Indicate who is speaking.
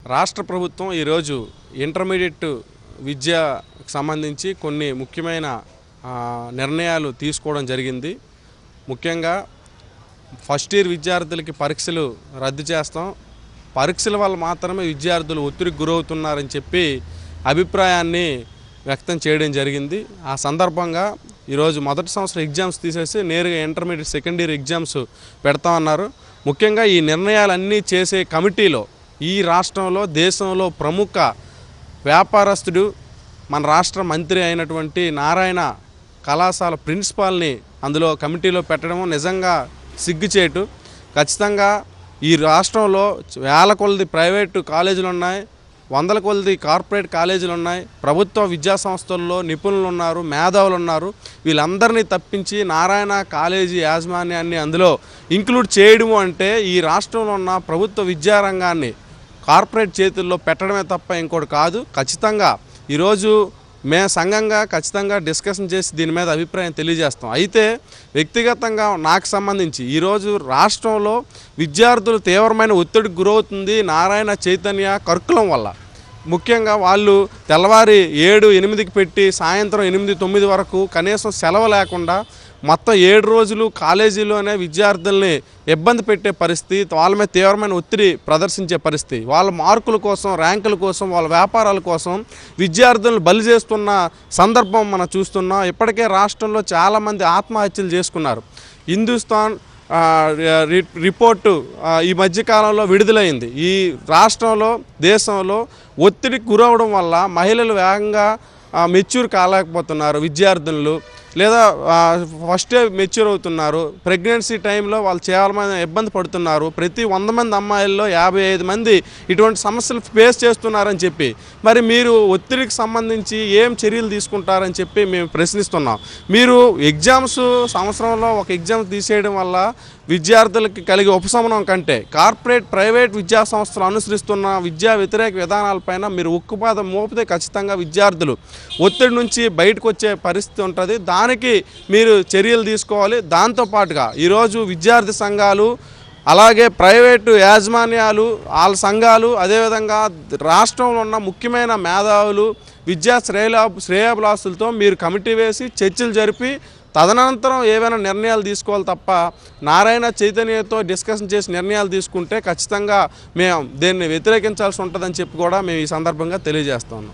Speaker 1: రాష్ట్ర ప్రభుత్వం ఈరోజు ఇంటర్మీడియట్ విద్యకు సంబంధించి కొన్ని ముఖ్యమైన నిర్ణయాలు తీసుకోవడం జరిగింది. ముఖ్యంగా ఫస్ట్ ఇయర్ విద్యార్థులకి పరీక్షలు రద్దు చేస్తాం, పరీక్షల వల్ల మాత్రమే విద్యార్థులు ఒత్తిడికి గురవుతున్నారని చెప్పి అభిప్రాయాన్ని వ్యక్తం చేయడం జరిగింది. ఆ సందర్భంగా ఈరోజు మొదటి సంవత్సరం ఎగ్జామ్స్ తీసేసి నేరుగా ఇంటర్మీడియట్ సెకండ్ ఇయర్ ఎగ్జామ్స్ పెడతామన్నారు. ముఖ్యంగా ఈ నిర్ణయాలన్నీ చేసే కమిటీలో ఈ రాష్ట్రంలో దేశంలో ప్రముఖ వ్యాపారస్తుడు మన రాష్ట్ర మంత్రి అయినటువంటి నారాయణ కళాశాల ప్రిన్సిపాల్ని అందులో కమిటీలో పెట్టడం నిజంగా సిగ్గుచేటు. ఖచ్చితంగా ఈ రాష్ట్రంలో వేల కొలది ప్రైవేటు కాలేజీలు ఉన్నాయి, వందల కొలది కార్పొరేట్ కాలేజీలు ఉన్నాయి, ప్రభుత్వ విద్యా సంస్థల్లో నిపుణులు ఉన్నారు, మేధావులు ఉన్నారు. వీళ్ళందరినీ తప్పించి నారాయణ కాలేజీ యాజమాన్యాన్ని అందులో ఇంక్లూడ్ చేయడము అంటే ఈ రాష్ట్రంలో ఉన్న ప్రభుత్వ విద్యారంగాన్ని కార్పొరేట్ చేతుల్లో పెట్టడమే తప్ప ఇంకోటి కాదు. ఖచ్చితంగా ఈరోజు సంఘంగా ఖచ్చితంగా డిస్కషన్ చేసి దీని మీద అభిప్రాయం తెలియజేస్తాం. అయితే వ్యక్తిగతంగా నాకు సంబంధించి ఈరోజు రాష్ట్రంలో విద్యార్థులు తీవ్రమైన ఒత్తిడికి గురవుతుంది నారాయణ చైతన్య కర్కులం వల్ల. ముఖ్యంగా వాళ్ళు తెల్లవారి 7-8కి పెట్టి సాయంత్రం 8-9 వరకు కనీసం సెలవు లేకుండా మొత్తం 7 రోజులు కాలేజీలోనే విద్యార్థుల్ని ఇబ్బంది పెట్టే పరిస్థితి, వాళ్ళ మీద తీవ్రమైన ఒత్తిడి ప్రదర్శించే పరిస్థితి, వాళ్ళ మార్కుల కోసం, ర్యాంకుల కోసం, వాళ్ళ వ్యాపారాల కోసం విద్యార్థులను బలి చేస్తున్న సందర్భం మనం చూస్తున్నాం. ఇప్పటికే రాష్ట్రంలో చాలామంది ఆత్మహత్యలు చేసుకున్నారు. హిందుస్థాన్ రిపోర్టు ఈ మధ్యకాలంలో విడుదలైంది. ఈ రాష్ట్రంలో దేశంలో ఒత్తిడికి గురవడం వల్ల మహిళలు వేగంగా మెచ్యూర్ కాలేకపోతున్నారు, విద్యార్థులు లేదా ఫస్టే మెచ్యూర్ అవుతున్నారు. ప్రెగ్నెన్సీ టైంలో వాళ్ళు చాలా ఇబ్బంది పడుతున్నారు. ప్రతి 100 మంది అమ్మాయిల్లో 55 మంది ఇటువంటి సమస్యలు ఫేస్ చేస్తున్నారని చెప్పి మరి మీరు ఒత్తిడికి సంబంధించి ఏం చర్యలు తీసుకుంటారని చెప్పి మేము ప్రశ్నిస్తున్నాం. మీరు ఎగ్జామ్స్ సంవత్సరంలో ఒక ఎగ్జామ్స్ తీసేయడం వల్ల విద్యార్థులకి కలిగే ఉపశమనం కంటే కార్పొరేట్ ప్రైవేట్ విద్యా సంస్థలు అనుసరిస్తున్న విద్యా వ్యతిరేక విధానాలపైన మీరు ఉక్కుపాదం మోపితే ఖచ్చితంగా విద్యార్థులు ఒత్తిడి నుంచి బయటకు వచ్చే పరిస్థితి ఉంటుంది. దానికి మీరు చర్యలు తీసుకోవాలి. దాంతోపాటుగా ఈరోజు విద్యార్థి సంఘాలు అలాగే ప్రైవేటు యాజమాన్యాలు వాళ్ళ సంఘాలు అదేవిధంగా రాష్ట్రంలో ఉన్న ముఖ్యమైన మేధావులు విద్యా శ్రేయాభిలాషులతో మీరు కమిటీ వేసి చర్చలు జరిపి తదనంతరం ఏవైనా నిర్ణయాలు తీసుకోవాలి తప్ప నారాయణ చైతన్యతో డిస్కషన్ చేసి నిర్ణయాలు తీసుకుంటే ఖచ్చితంగా మేము దీన్ని వ్యతిరేకించాల్సి ఉంటుందని చెప్పి కూడా మేము ఈ సందర్భంగా తెలియజేస్తాము.